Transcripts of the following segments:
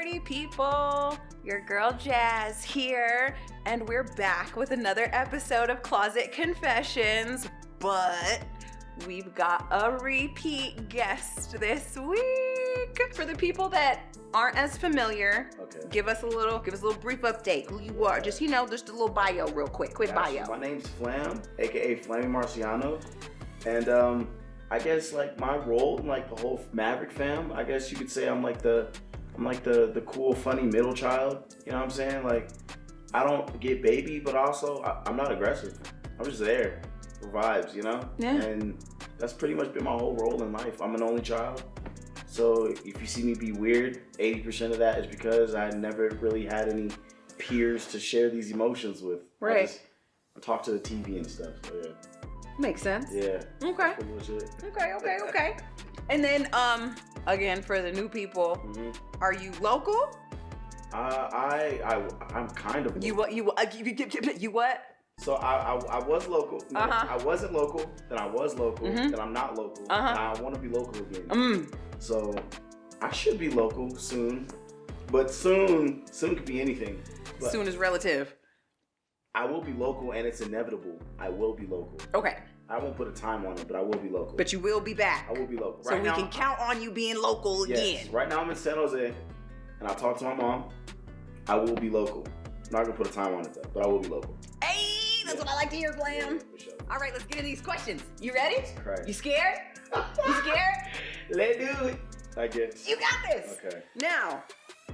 party people, your girl Jazz here, and we're back with another episode of Closet Confessions, but we've got a repeat guest this week. For the people that aren't as familiar, give us a little brief update, who you are, just just a little bio real quick, bio. My name's Flam, aka Flammy Marciano, and I guess like my role in like the whole Maverick fam, I guess you could say I'm like the cool, funny middle child. You know what I'm saying? Like I don't get baby, but also I'm not aggressive. I'm just there for vibes, you know? Yeah. And that's pretty much been my whole role in life. I'm an only child, so if you see me be weird, 80% of that is because I never really had any peers to share these emotions with. Right. I talk to the TV and stuff. So yeah. Makes sense. Yeah. Okay. Okay. And then, again, for the new people, are you local? I'm kind of local. You what? So I was local. No, I wasn't local. Then I was local. Then I'm not local. And I want to be local again. So I should be local soon. But soon could be anything. But soon is relative. I will be local, and it's inevitable. I will be local. Okay. I won't put a time on it, but I will be local. But you will be back. I will be local. So we can count on you being local again. Right now I'm in San Jose, and I talked to my mom. I will be local. I'm not going to put a time on it, though, but I will be local. Hey, that's what I like to hear, Flam. Yeah, for sure. All right, let's get into these questions. You ready? Right. You scared? You scared? Let's do it. I guess. You got this. Okay. Now,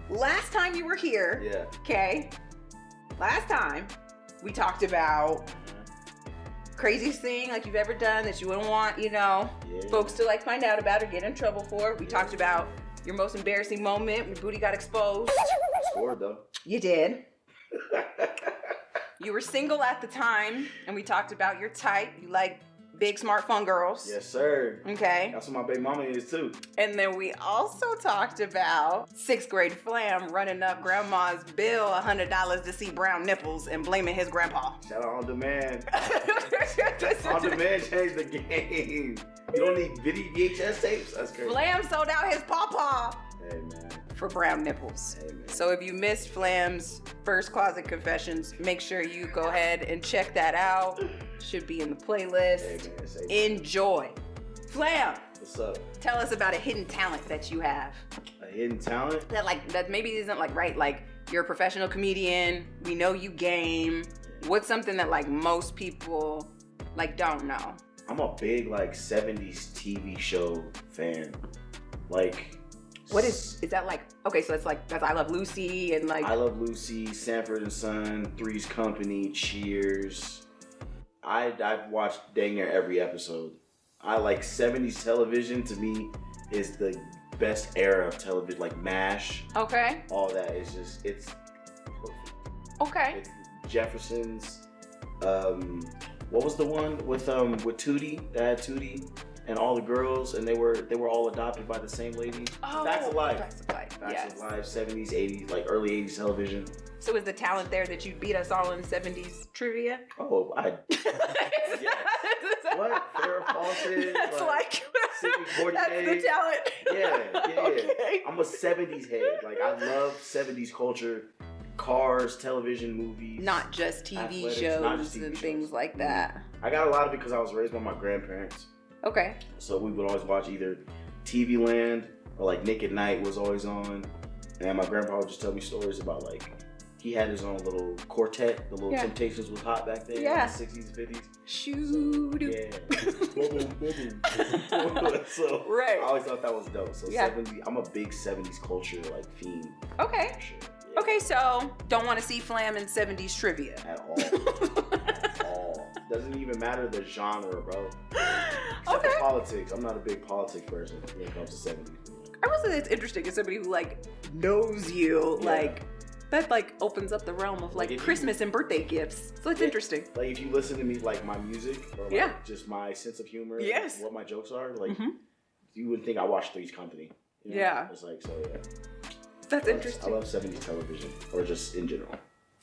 last time you were here, okay, last time we talked about craziest thing like you've ever done that you wouldn't want, folks to like find out about or get in trouble for. We talked about your most embarrassing moment when booty got exposed. Scored though. You did. You were single at the time, and we talked about your type. You like big, smart, fun girls. Yes, sir. Okay. That's what my baby mama is too. And then we also talked about 6th grade Flam running up grandma's bill $100 to see brown nipples and blaming his grandpa. Shout out On Demand. On Demand changed the game. You don't need VHS tapes? That's crazy. Flam sold out his pawpaw. Hey, man. For brown nipples. Hey, man. So if you missed Flam's first Closet Confessions, make sure you go ahead and check that out. Should be in the playlist. Hey, man. Enjoy. Flam. What's up? Tell us about a hidden talent that you have. A hidden talent? That maybe isn't like you're a professional comedian. We know you game. What's something that like most people like don't know? I'm a big like 70s TV show fan. Like, what is that like? Okay, so that's I Love Lucy and like I Love Lucy, Sanford and Son, Three's Company, Cheers. I've watched dang near every episode. I like 70s television. To me is the best era of television, like MASH. Okay. All that is just, it's perfect. Okay. It's Jefferson's. What was the one with Tootie? That had Tootie and all the girls, and they were all adopted by the same lady. Oh, Facts of Life. Facts of Life. Facts of Life. 70s, 80s, like early 80s television. So is the talent there that you beat us all in 70s trivia? Oh, yes. What? Farrah Fawcett? That's like Sidney Poitier. That's the talent. Yeah. Okay. I'm a 70s head. Like I love 70s culture, cars, television, movies. Not just TV athletics, shows not just TV and shows. things like that. I got a lot of it because I was raised by my grandparents. Okay. So we would always watch either TV Land or like Nick at Night was always on. And my grandpa would just tell me stories about like, he had his own little quartet. The little Temptations was hot back then in the 60s and 50s. Shoot. So right. I always thought that was dope. So 70s, I'm a big 70s culture like fiend. Okay. Sure. Yeah. Okay, so don't want to see Flam in 70s trivia. At all. At all. Doesn't even matter the genre, bro. Except for politics. I'm not a big politics person when it comes to 70s. I will say it's interesting as somebody who like knows you, like that like opens up the realm of like Christmas and birthday gifts. So it's interesting. Like if you listen to me like my music or like just my sense of humor, like, what my jokes are, like you wouldn't think I watch Three's Company. You know? Yeah. It's like That's interesting. I love 70s television or just in general.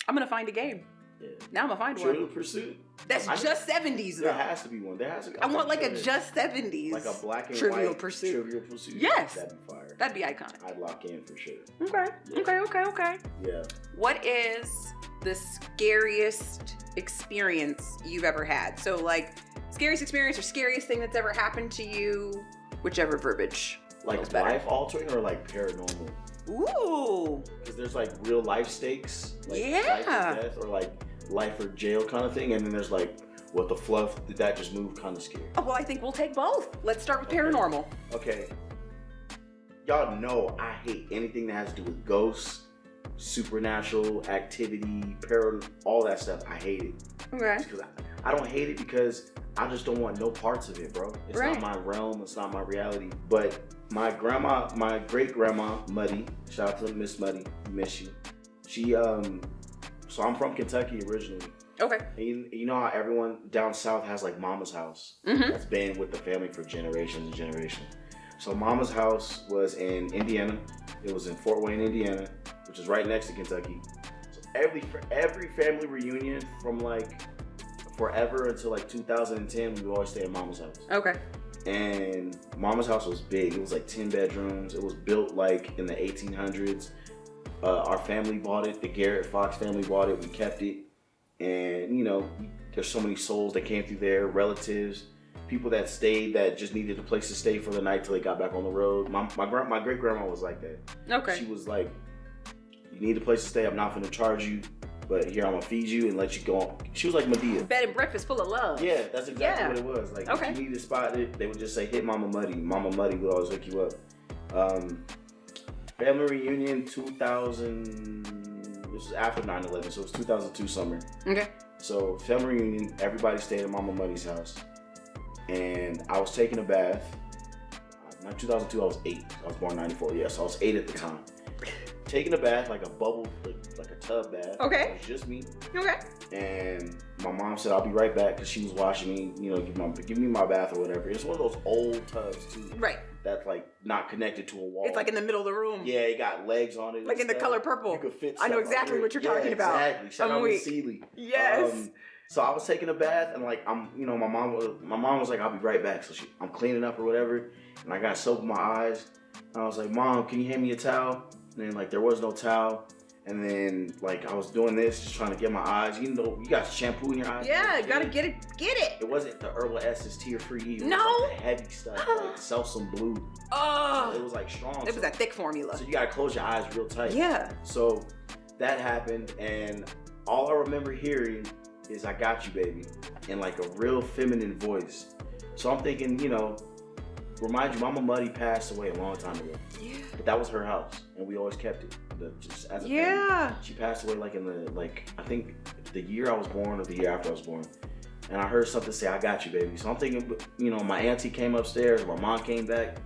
I'm gonna find a game. Yeah. Now I'm gonna find one. Trivial Pursuit. That's just 70s though. There has to be one. There has to. I want like a just 70s. Like a black and Trivial white Pursuit. Trivial Pursuit. Yes. That'd be fire. That'd be iconic. I'd lock in for sure. Okay. Yeah. Okay. Yeah. What is the scariest experience you've ever had? So like scariest experience or scariest thing that's ever happened to you, whichever verbiage. Like feels better. life altering or like paranormal? Ooh. Because there's like real life stakes, like Yeah. life or death, or like life or jail kind of thing, and then there's like what the fluff did that just move kind of scary. Oh, well, I think we'll take both. Let's start with paranormal. Okay. Y'all know I hate anything that has to do with ghosts, supernatural activity, all that stuff. I hate it. Okay. Because I don't hate it because I just don't want no parts of it, bro. It's Right. not my realm. It's not my reality. But my grandma, my great grandma, Muddy, shout out to Miss Muddy, miss you. She, so I'm from Kentucky originally. Okay. And you know how everyone down south has like Mama's house Mm-hmm. that's been with the family for generations and generations. So Mama's house was in Indiana. It was in Fort Wayne, Indiana, which is right next to Kentucky. So every family reunion from like forever until like 2010, we would always stay at Mama's house. Okay. And Mama's house was big. It was like 10 bedrooms. It was built like in the 1800s. Our family bought it. The Garrett Fox family bought it. We kept it. And, you know, there's so many souls that came through there, relatives, people that stayed that just needed a place to stay for the night till they got back on the road. My great grandma was like that. Okay. She was like, you need a place to stay. I'm not going to charge you, but here I'm going to feed you and let you go on. She was like Medea. Bed and breakfast full of love. Yeah, that's exactly what it was. Like, Okay. if you needed a spot, they would just say, hit Mama Muddy. Mama Muddy would always hook you up. Family reunion 2000, this was after 9/11, so it was 2002 summer. Okay. So family reunion, everybody stayed at Mama Muddy's house. And I was taking a bath. Not 2002, I was 8. I was born in 94, yeah, so I was 8 at the time. Taking a bath, like a bubble, like a tub bath. Okay. It was just me. Okay. And my mom said, I'll be right back, because she was watching me, you know, give me my bath or whatever. It's one of those old tubs, too. Right. That's like not connected to a wall. It's like in the middle of the room. Yeah, it got legs on it. Like in the color purple. You could fit I know stuff exactly under what it. you're talking about. Exactly. Shout out to Seeley. Yes. So I was taking a bath and like my mom was like, I'll be right back. So I'm cleaning up or whatever, and I got soap in my eyes. And I was like, Mom, can you hand me a towel? And then like there was no towel. And then like I was doing this, just trying to get my eyes. You know, you got shampoo in your eyes. Yeah, gotta get it. It wasn't the Herbal Essence tear-free. It was No. like the heavy stuff, like Selsun Blue. Oh. It was like strong. It was that thick formula. So you gotta close your eyes real tight. Yeah. So that happened, and all I remember hearing is "I got you, baby," in like a real feminine voice. So I'm thinking, you know, remind you, Mama Muddy passed away a long time ago. Yeah. But that was her house, and we always kept it. Just as a Yeah. family. She passed away like in the I think the year I was born or the year after I was born. And I heard something say, "I got you, baby." So I'm thinking, you know, my auntie came upstairs, my mom came back,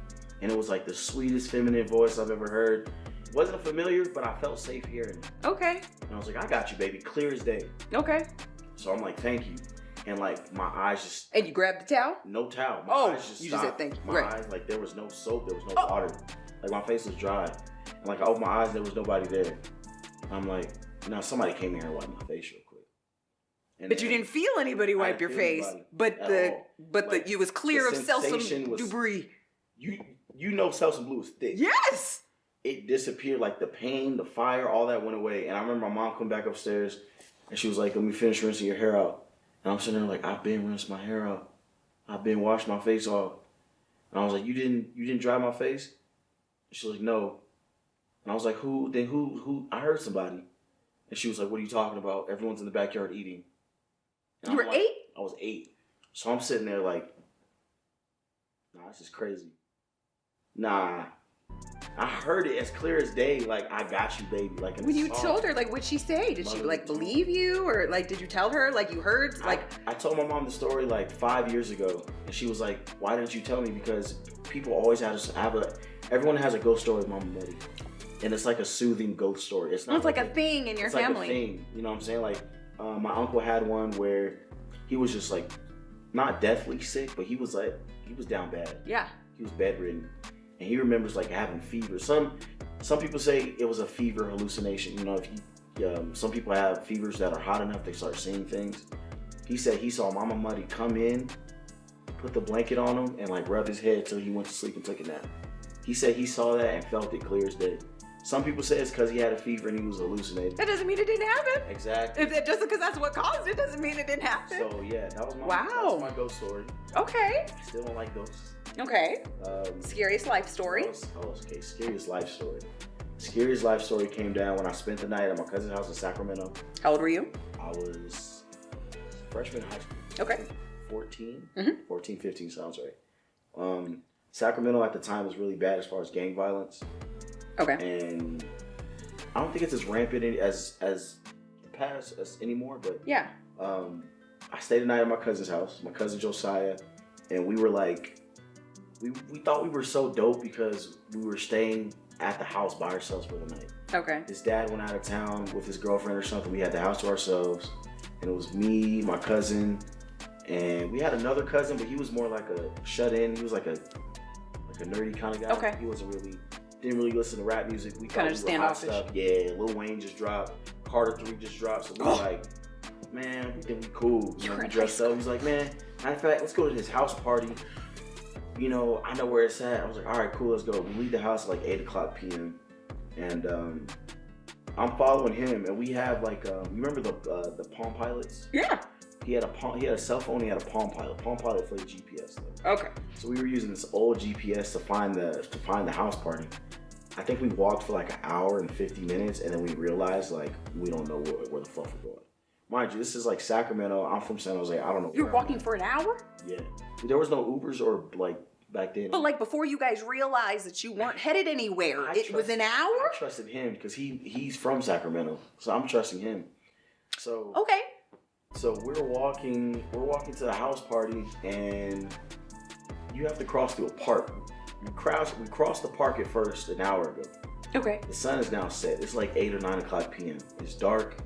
and it was like the sweetest feminine voice I've ever heard. It wasn't familiar, but I felt safe hearing it. Okay. And I was like, "I got you, baby," clear as day. Okay. So I'm like, "Thank you." And like my eyes just And you grabbed the towel? no towel. My Oh, eyes just you just said stopped. thank you. My Right. eyes, like there was no soap, there was no Oh. water. Like my face was dry. And like I opened my eyes, and there was nobody there. I'm like, now somebody came here and wiped my face real quick. And But you then didn't feel anybody wipe didn't your feel face. anybody But at all. Like, you was clear the of sensation Selsun was- debris. You know Selsun Blue is thick. Yes. It disappeared, like the pain, the fire, all that went away. And I remember my mom come back upstairs and she was like, "Let me finish rinsing your hair out." And I'm sitting there like, I've been rinsing my hair out. I've been washing my face off. And I was like, You didn't dry my face? She was like, "No." And I was like, who? I heard somebody. And she was like, "What are you talking about? Everyone's in the backyard eating." And You were I'm like, 8? I was 8. So I'm sitting there like, nah, this is crazy. Nah. I heard it as clear as day, like, "I got you, baby." Like in When the you song. told her, like, what'd she say? Did she, Mother like, told me. believe you? Or, like, did you tell her, like, you heard? Like, I told my mom the story like 5 years ago, and she was like, "Why didn't you tell me?" Because people always everyone has a ghost story with Mama Muddy. And it's like a soothing ghost story. It's not it's like a thing in your it's family. like a thing, you know what I'm saying? Like, my uncle had one where he was just like, not deathly sick, but he was down bad. Yeah. He was bedridden, and he remembers like having fever. Some people say it was a fever hallucination. You know, if some people have fevers that are hot enough they start seeing things. He said he saw Mama Muddy come in, put the blanket on him, and like rub his head till he went to sleep and took a nap. He said he saw that and felt it clear as day. Some people say it's because he had a fever and he was hallucinating. That doesn't mean it didn't happen. Exactly. Just because that's what caused it doesn't mean it didn't happen. So yeah, that was my ghost story. Okay. I still don't like ghosts. Okay. Scariest life story. Okay, scariest life story. Scariest life story came down when I spent the night at my cousin's house in Sacramento. How old were you? I was freshman in high school. Okay. 14? 14, 15 sounds right. Sacramento at the time was really bad as far as gang violence. Okay. And I don't think it's as rampant as past as anymore, but yeah. I stayed the night at my cousin's house, my cousin Josiah, and we were like, we thought we were so dope because we were staying at the house by ourselves for the night. Okay. His dad went out of town with his girlfriend or something. We had the house to ourselves, and it was me, my cousin, and we had another cousin, but he was more like a shut-in. He was like a nerdy kind of guy. Okay. He didn't really listen to rap music. We kind of standoffish. Stuff. Yeah, Lil Wayne just dropped. Carter 3 just dropped. So we were like, man, we think we cool. You know, we dressed up. He's like, man, matter of fact, let's go to his house party. You know, I know where it's at. I was like, all right, cool, let's go. We leave the house at like 8 o'clock p.m. And I'm following him, and we have like, you remember the Palm Pilots? Yeah. He had a cell phone. He had a Palm Pilot. Palm Pilot for the GPS though. Okay. So we were using this old GPS to find the house party. I think we walked for like an hour and 50 minutes, and then we realized like we don't know where the fuck we're going. Mind you, this is like Sacramento. I'm from San Jose. I don't know. You were walking for an hour? Yeah. There was no Ubers or like back then. But like before you guys realized that you weren't headed anywhere, it was an hour? I trusted him because he's from Sacramento, so I'm trusting him. So okay. So we're walking to the house party, and you have to cross through a park. We crossed the park at first an hour ago. Okay. The sun is now set. It's like 8 or 9 o'clock p.m. It's dark.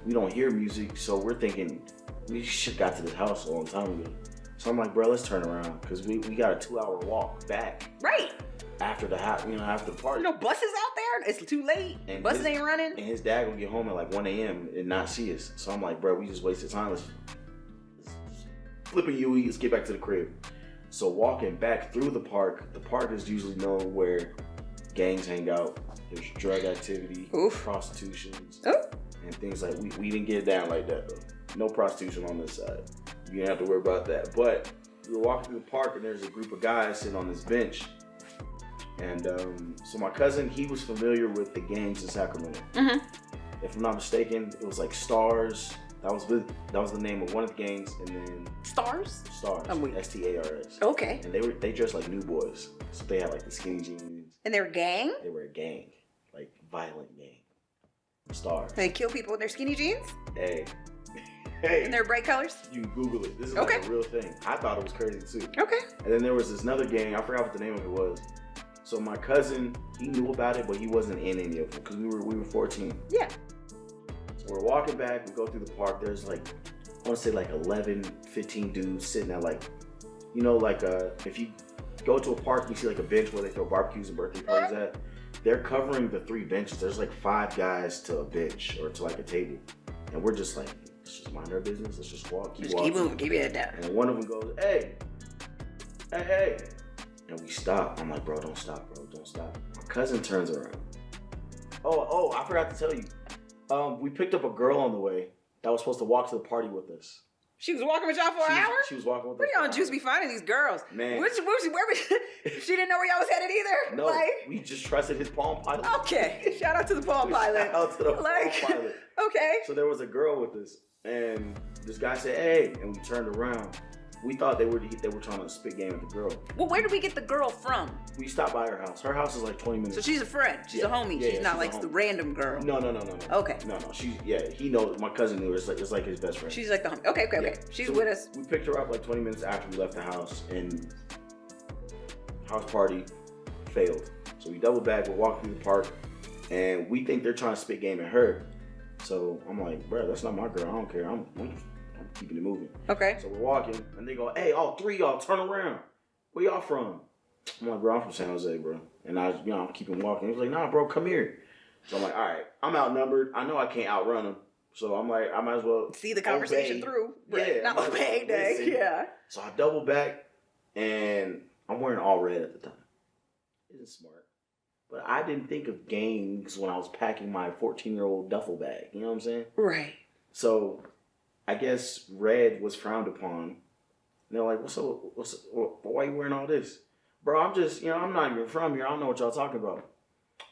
We don't hear music, so we're thinking we should got to this house a long time ago. So I'm like, bro, let's turn around because we got a 2-hour walk back. Right. After the after the party. No buses out there. It's too late. And buses ain't running. And his dad gonna get home at like 1 a.m. and not see us. So I'm like, bro, we just wasted time. Let's flip a UE. Let's get back to the crib. So walking back through the park is usually known where gangs hang out. There's drug activity, prostitutions, and things like we didn't get it down like that though. No prostitution on this side. You didn't have to worry about that. But we were walking through the park and there's a group of guys sitting on this bench. And so my cousin, he was familiar with the gangs in Sacramento. Mm-hmm. If I'm not mistaken, it was like Stars. That was the name of one of the gangs, and then Stars. Stars. S-T-A-R-S. Okay. And they dressed like new boys, so they had like the skinny jeans. And they were a gang. They were a gang, like violent gang. Stars. They kill people in their skinny jeans. Hey. And their bright colors. You can Google it. This is like a real thing. I thought it was crazy too. Okay. And then there was this another gang. I forgot what the name of it was. So my cousin, he knew about it, but he wasn't in any of them because we were 14. Yeah. So we're walking back. We go through the park. There's like, I want to say like 11, 15 dudes sitting at like, if you go to a park, you see like a bench where they throw barbecues and birthday parties at. They're covering the 3 benches. There's like 5 guys to a bench or to like a table, and we're just like, let's just mind our business. Let's just walk. Keep moving. Keep your head down. And one of them goes, hey. And we stop. I'm like, bro, don't stop, bro. Don't stop. My cousin turns around. Oh, I forgot to tell you. We picked up a girl on the way that was supposed to walk to the party with us. She was walking with y'all for an hour? She was walking with us. Where y'all juice be finding these girls? Man. Where she didn't know where y'all was headed either? No, we just trusted his Palm Pilot. Okay. Shout out to the Palm Pilot. Shout out to the Palm Pilot. Okay. So there was a girl with us, and this guy said, hey, and we turned around. We thought they were trying to spit game at the girl. Well, where did we get the girl from? We stopped by her house. Her house is like 20 minutes. So she's a friend. She's a homie. She's not like the random girl. No. Okay. No. He knows. My cousin knew her. It's like his best friend. She's like the homie. Okay. Yeah. She's with us. We picked her up like 20 minutes after we left the house, and house party failed. So we doubled back. We're walking through the park, and we think they're trying to spit game at her. So I'm like, bro, that's not my girl. I don't care. I'm keeping it moving. Okay. So we're walking, and they go, hey, all 3 y'all, turn around. Where y'all from? I'm like, bro, I'm from San Jose, bro. And I'm keeping walking. He was like, nah, bro, come here. So I'm like, all right, I'm outnumbered. I know I can't outrun them. So I'm like, I might as well see the conversation obey. through. Yeah, Not obey day. Yeah. So I double back, and I'm wearing all red at the time. Isn't smart. But I didn't think of gangs when I was packing my 14-year-old duffel bag. You know what I'm saying? Right. So I guess red was frowned upon. And they're like, why are you wearing all this? Bro, I'm just, I'm not even from here. I don't know what y'all talking about.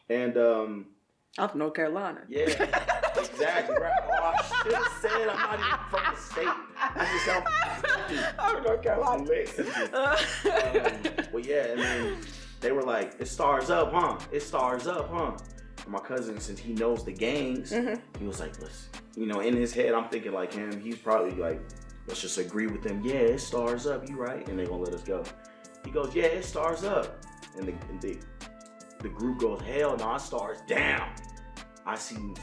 And, I'm from North Carolina. Yeah, exactly. Right? Oh, I should have said I'm not even from the state. I'm from North Carolina. Well, yeah, and then they were like, it stars up, huh? It stars up, huh? And my cousin, since he knows the gangs, he was like, listen, in his head, I'm thinking like him. He's probably like, let's just agree with them. Yeah, it stars up. You right? And they gonna let us go. He goes, yeah, it stars up. And the group goes, hell no, it stars down. I seen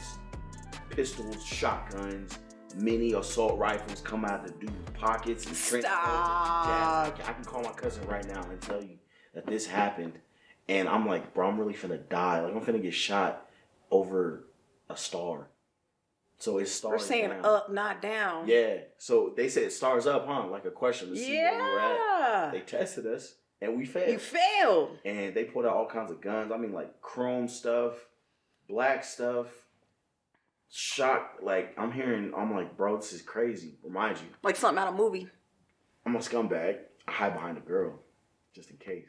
pistols, shotguns, mini assault rifles come out of the dude's pockets and trench coats. I can call my cousin right now and tell you that this happened. And I'm like, bro, I'm really finna die. Like, I'm finna get shot over a star. So it stars. We're saying down. up, not down. Yeah. So they said it stars up, huh? Like a question to see where we were at. They tested us and we failed. You failed. And they pulled out all kinds of guns. I mean, like chrome stuff, black stuff, like I'm like, bro, this is crazy. Remind you. Like something out of a movie. I'm a scumbag. I hide behind a girl just in case.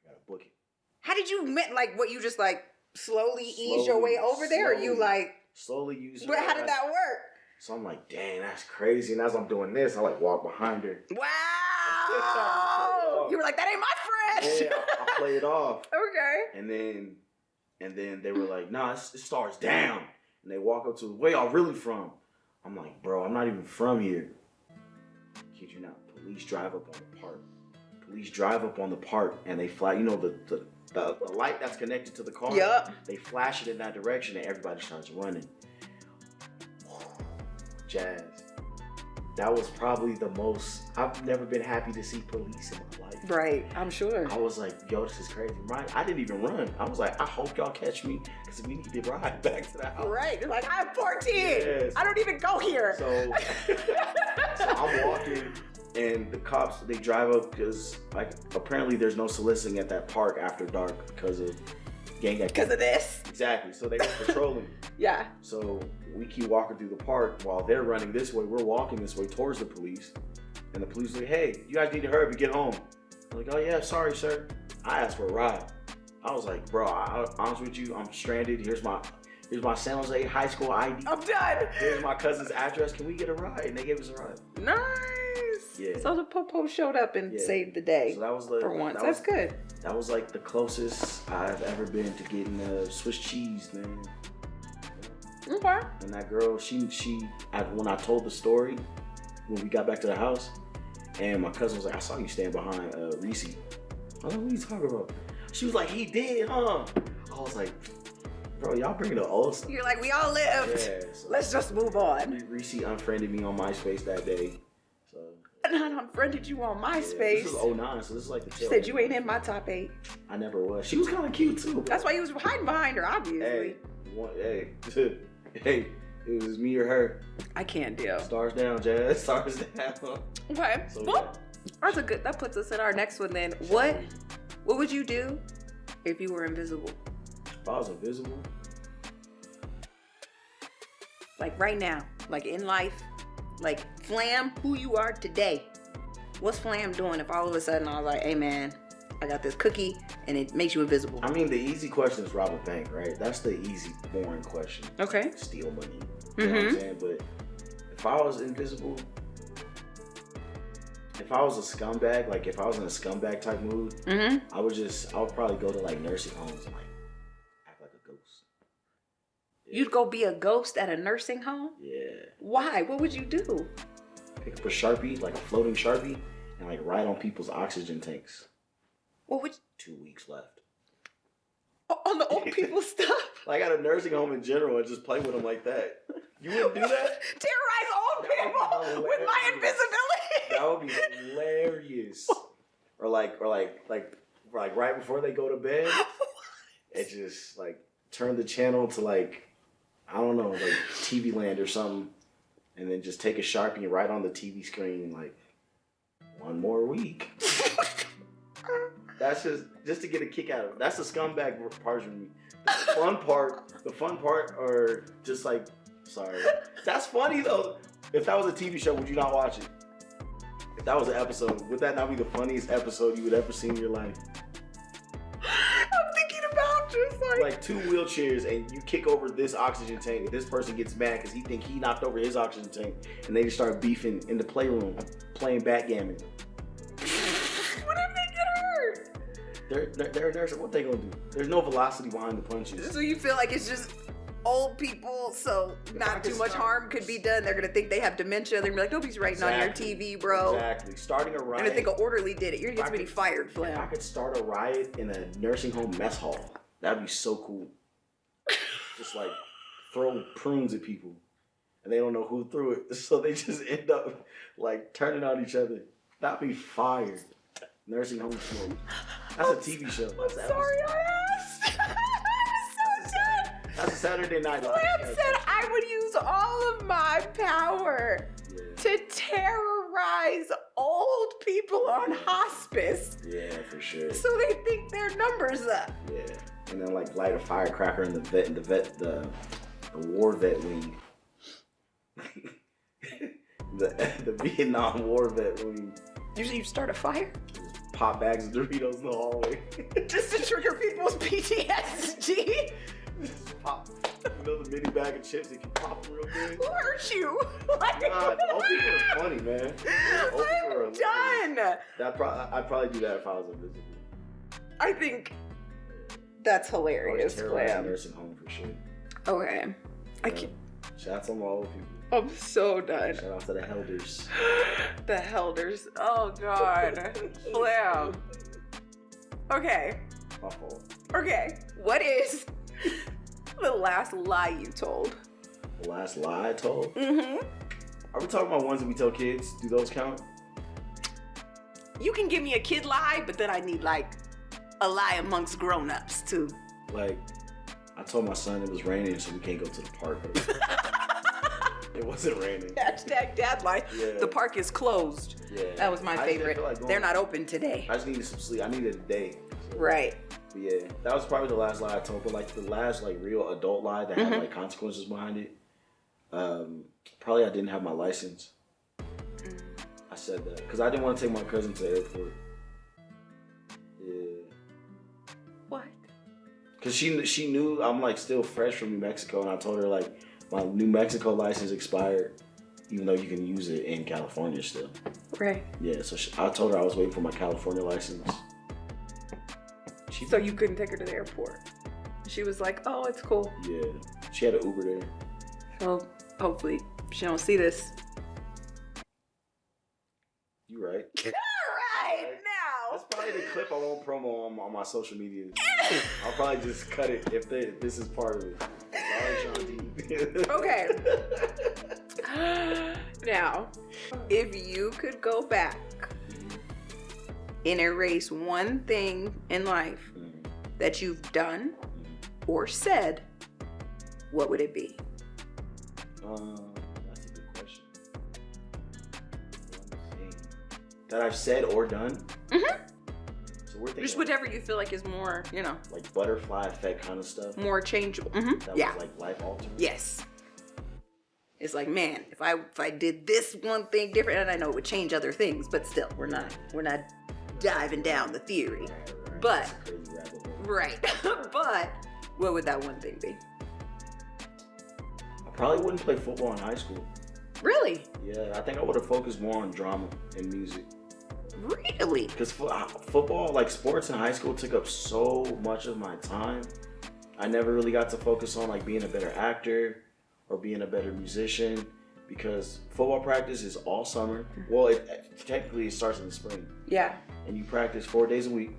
I gotta book it. How did you what you just slowly ease your way over there? Or you slowly use but how did that work? So I'm like, dang, that's crazy. And as I'm doing this, I walk behind her. Wow. You were like, that ain't my friend. Yeah, I play it off. Okay. And then they were like, nah, it stars down. And they walk up to, where y'all really from? I'm like, bro, I'm not even from here. Kid you not. Police drive up on the park and they fly, the light that's connected to the car. Yep. They flash it in that direction and everybody starts running. Jazz. That was probably the most, I've never been happy to see police in my life. Right, I'm sure. I was like, yo, this is crazy. I didn't even run. I was like, I hope y'all catch me because we need to ride back to the house. Right, you're like, I'm 14. Yes. I don't even go here. So I'm walking and the cops, they drive up because apparently there's no soliciting at that park after dark because of gang activity. Because of this? Exactly. So they were patrolling. Yeah. So we keep walking through the park while they're running this way. We're walking this way towards the police. And the police are like, hey, you guys need to hurry up and get home. I'm like, oh yeah, sorry, sir. I asked for a ride. I was like, bro, honest with you, I'm stranded. Here's my San Jose high school ID. I'm done. Here's my cousin's address. Can we get a ride? And they gave us a ride. Nice. Yeah. So the popo showed up and saved the day. So that was for once. That's good. That was the closest I've ever been to getting Swiss cheese, man. Okay. And that girl, when I told the story, when we got back to the house, and my cousin was like, I saw you stand behind Reese. I was like, what are you talking about? She was like, he did, huh? I was like, bro, y'all bringing the old stuff. You're like, we all lived. Yeah, so let's just move on. Reese unfriended me on MySpace that day. So. And I unfriended you on MySpace. Yeah, this was 09, so this is the tail. She said you ain't in my top 8. I never was. She was kind of cute too. Bro. That's why you was hiding behind her, obviously. Hey, it was me or her. I can't deal. Stars down, Jazz. Stars down. Okay. So, well, that puts us in our next one then. What would you do if you were invisible? If I was invisible? Like right now, like in life, like Flam, who you are today. What's Flam doing if all of a sudden I was like, hey man, I got this cookie and it makes you invisible? I mean, the easy question is rob a bank, right? That's the easy, boring question. Okay. Steal money. You know what I'm saying? But if I was invisible, if I was a scumbag, if I was in a scumbag type mood, I would probably go to nursing homes and act like a ghost. Yeah. You'd go be a ghost at a nursing home? Yeah. Why? What would you do? Pick up a Sharpie, a floating Sharpie, and write on people's oxygen tanks. What would 2 weeks left. On the old people stuff? At a nursing home in general and just play with them like that. You wouldn't do that? Terrorize old people with my invisibility. That would be hilarious. Or right before they go to bed, it's just turn the channel to like, I don't know, like TV Land or something, and then just take a Sharpie and write on the TV screen like, 1 more week. That's just to get a kick out of it. That's the scumbag part for me. The fun part, or just like, sorry. That's funny though. If that was a TV show, would you not watch it? If that was an episode, would that not be the funniest episode you would ever see in your life? I'm thinking about just like 2 wheelchairs and you kick over this oxygen tank and this person gets mad because he think he knocked over his oxygen tank and they just start beefing in the playroom playing backgammon. What if they get hurt? They're what they gonna do? There's no velocity behind the punches. So you feel like it's just old people, so not too much harm could be done. They're gonna think they have dementia. They're gonna be like, nobody's writing on your TV, bro. Exactly. Starting a riot. And I think an orderly did it. You're gonna get somebody fired, Flam. If I could start a riot in a nursing home mess hall, that'd be so cool. Just like throw prunes at people, and they don't know who threw it, so they just end up like turning on each other. That'd be fire. Nursing home smoke. That's a TV show. I'm sorry I asked. That's a Saturday Night Live. Flam said I would use all of my power to terrorize old people on hospice. Yeah, for sure. So they think their number's up. Yeah, and then like light a firecracker in the war vet wing. the Vietnam War vet wing. Usually you start a fire? Pop bags of Doritos in the hallway. Just to trigger people's PTSD. Pop, the mini bag of chips that can pop real good. Who hurt you? God, old people are funny, man. I'm done. I'd probably do that if I was invisible. I think that's hilarious, Flam. Nursing home for sure. Okay. Shouts on the old people. I'm so done. Shout out to the Helders. The Helders. Oh, God. Flam. Okay. My fault. Okay. What is the last lie you told? The last lie I told? Mm-hmm. Are we talking about ones that we tell kids? Do those count? You can give me a kid lie, but then I need like a lie amongst grown-ups too. Like, I told my son it was raining, so we can't go to the park. It wasn't raining. Hashtag dad lie. Yeah. The park is closed. Yeah. That was my favorite. Like they're not open today. I just needed some sleep. I needed a day. So. Right. But yeah, that was probably the last lie I told. But like the last like real adult lie that had like consequences behind it. Probably I didn't have my license. I said that because I didn't want to take my cousin to the airport. Yeah. What? Because she knew I'm like still fresh from New Mexico, and I told her like my New Mexico license expired, even though you can use it in California still. Right. Yeah. So I told her I was waiting for my California license. So you couldn't take her to the airport. She was like, "Oh, it's cool." Yeah. She had an Uber there. So hopefully she don't see this. You right. All right, now. That's probably the clip I won't promo on my social media. I'll probably just cut it if this is part of it. Sorry, Shanti. Okay. Now, if you could go back and erase one thing in life that you've done or said, what would it be? That's a good question. One thing that I've said or done? Mm-hmm. So we're thinking just whatever you feel like is more, like butterfly effect kind of stuff. More changeable. Mm-hmm. That yeah. was like life altering. Yes. It's like, man, if I did this one thing different, and I know it would change other things, but still, we're not diving down the theory. Right. But That's a crazy rabbit hole. right. But what would that one thing be? I probably wouldn't play football in high school. Really? Yeah, I think I would have focused more on drama and music. Really? Because football, like sports in high school, took up so much of my time. I never really got to focus on like being a better actor or being a better musician, because football practice is all summer. Well, technically it starts in the spring. Yeah. And you practice 4 days a week.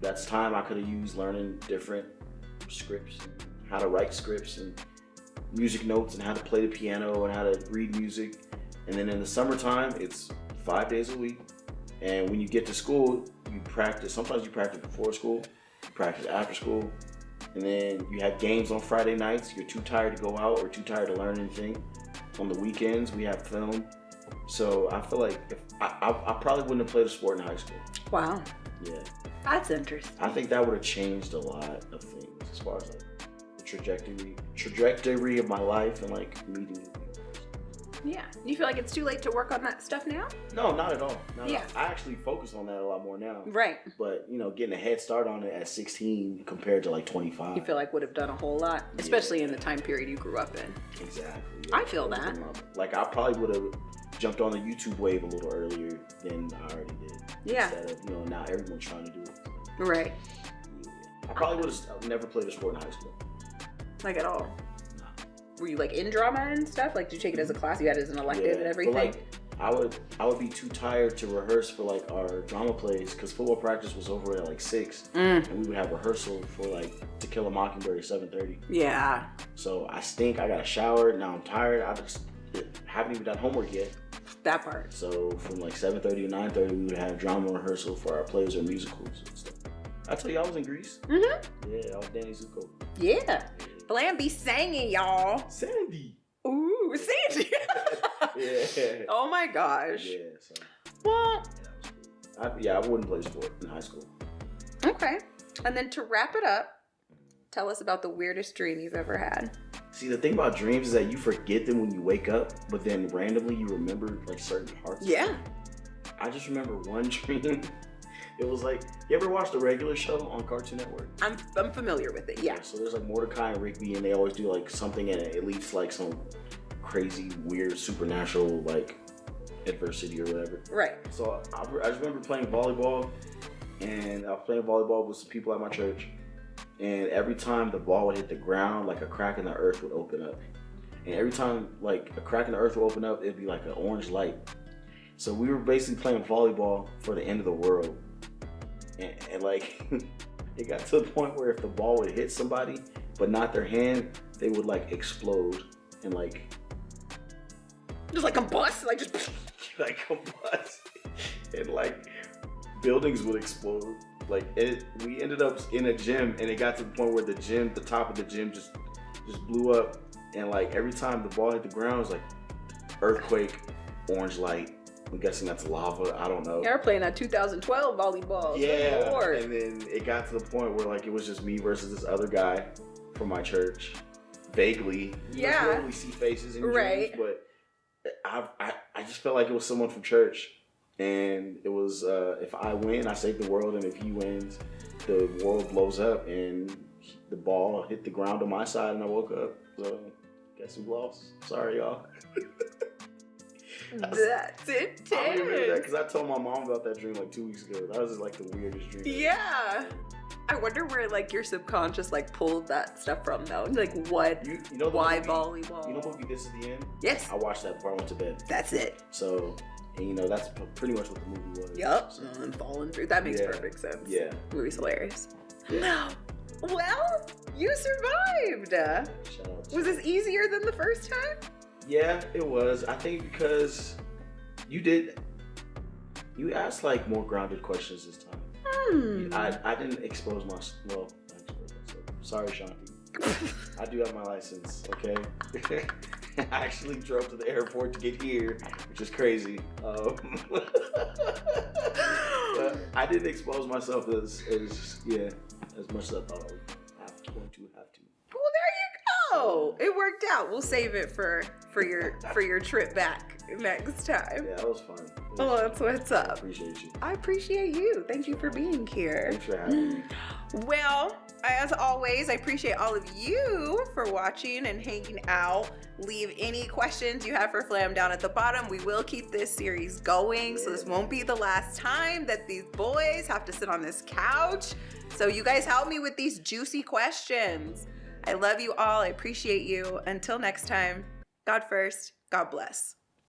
That's time I could have used learning different scripts, how to write scripts and music notes and how to play the piano and how to read music. And then in the summertime, it's 5 days a week. And when you get to school, you practice. Sometimes you practice before school, you practice after school, and And then you have games on Friday nights. You're too tired to go out or too tired to learn anything. On the weekends, we have film. So I feel like if I probably wouldn't have played a sport in high school. Wow. Yeah. That's interesting. I think that would have changed a lot of things as far as like the trajectory of my life and like meeting new people. Yeah. Do you feel like it's too late to work on that stuff now? No, not at all. Not Yeah. at all. I actually focus on that a lot more now. Right. But, you know, getting a head start on it at 16 compared to like 25. You feel like would have done a whole lot, especially in the time period you grew up in. Exactly. Yeah. I feel that. Like I probably would have jumped on the YouTube wave a little earlier than I already did. Yeah. Instead of, you know, now everyone's trying to do it. Right. Yeah. I probably would have never played a sport in high school. Like at all. No. Were you like in drama and stuff? Like, did you take it as a class? You had it as an elective and everything? But like, I would be too tired to rehearse for like our drama plays because football practice was over at like 6, and we would have rehearsal for like To Kill a Mockingbird at 7:30. Yeah. So I stink. I got a shower. Now I'm tired. I just haven't even done homework yet. That part. So from like 7:30 to 9:30, we would have drama rehearsal for our plays or musicals and stuff. I tell you, I was in Greece. Mm-hmm. Yeah, I was Danny Zuko. Yeah. Flam be singing, y'all. Sandy. Ooh, Sandy. Yeah. Oh my gosh. Yeah. So. Well. Yeah, that was cool. I wouldn't play sport in high school. Okay. And then to wrap it up, tell us about the weirdest dream you've ever had. See, the thing about dreams is that you forget them when you wake up, but then randomly you remember like certain parts. Yeah. I just remember one dream. It was like, you ever watch the regular show on Cartoon Network? I'm familiar with it, yeah. So there's like Mordecai and Rigby, and they always do like something and it leads to like some crazy, weird, supernatural like adversity or whatever. Right. So I just remember playing volleyball, and I was playing volleyball with some people at my church, and every time the ball would hit the ground, like a crack in the earth would open up. And every time like a crack in the earth would open up, it'd be like an orange light. So we were basically playing volleyball for the end of the world. And like, it got to the point where if the ball would hit somebody, but not their hand, they would like explode and like... Just like combust? Like just... like combust. And like, buildings would explode. Like, we ended up in a gym, and it got to the point where the top of the gym just blew up. And like, every time the ball hit the ground, it was like, earthquake, orange light. I'm guessing that's lava. I don't know. You're playing that 2012 volleyball. Yeah. And then it got to the point where like it was just me versus this other guy from my church. Vaguely. Yeah. You don't really see faces in right. dreams, but I just felt like it was someone from church. And it was if I win, I save the world, and if he wins, the world blows up. And the ball hit the ground on my side, and I woke up. So guess we lost. Sorry, y'all. That's it. I remember that because I told my mom about that dream like 2 weeks ago. That was like the weirdest dream. Yeah. I wonder where like your subconscious like pulled that stuff from though. Like what? You know why movie, volleyball? You know movie This Is the End? Yes. I watched that before I went to bed. That's it. So, and you know that's pretty much what the movie was. Yup. So, And falling through. That makes perfect sense. Yeah. The movie's hilarious. Yeah. Well, you survived. Shout out. Was this easier than the first time? Yeah, it was. I think because you asked like more grounded questions this time. I didn't expose myself. Well, I exposed myself. Sorry, Shanti. I do have my license, okay? I actually drove to the airport to get here, which is crazy. But I didn't expose myself as much as I thought I was going to have to. Well, there you go. It worked out. We'll save it for your trip back next time. Yeah, that was fun. Oh, that's what's up. I appreciate you. I appreciate you. Thank you for being here. Thanks for having me. Well, as always, I appreciate all of you for watching and hanging out. Leave any questions you have for Flam down at the bottom. We will keep this series going, so this won't be the last time that these boys have to sit on this couch. So you guys help me with these juicy questions. I love you all. I appreciate you. Until next time, God first, God bless.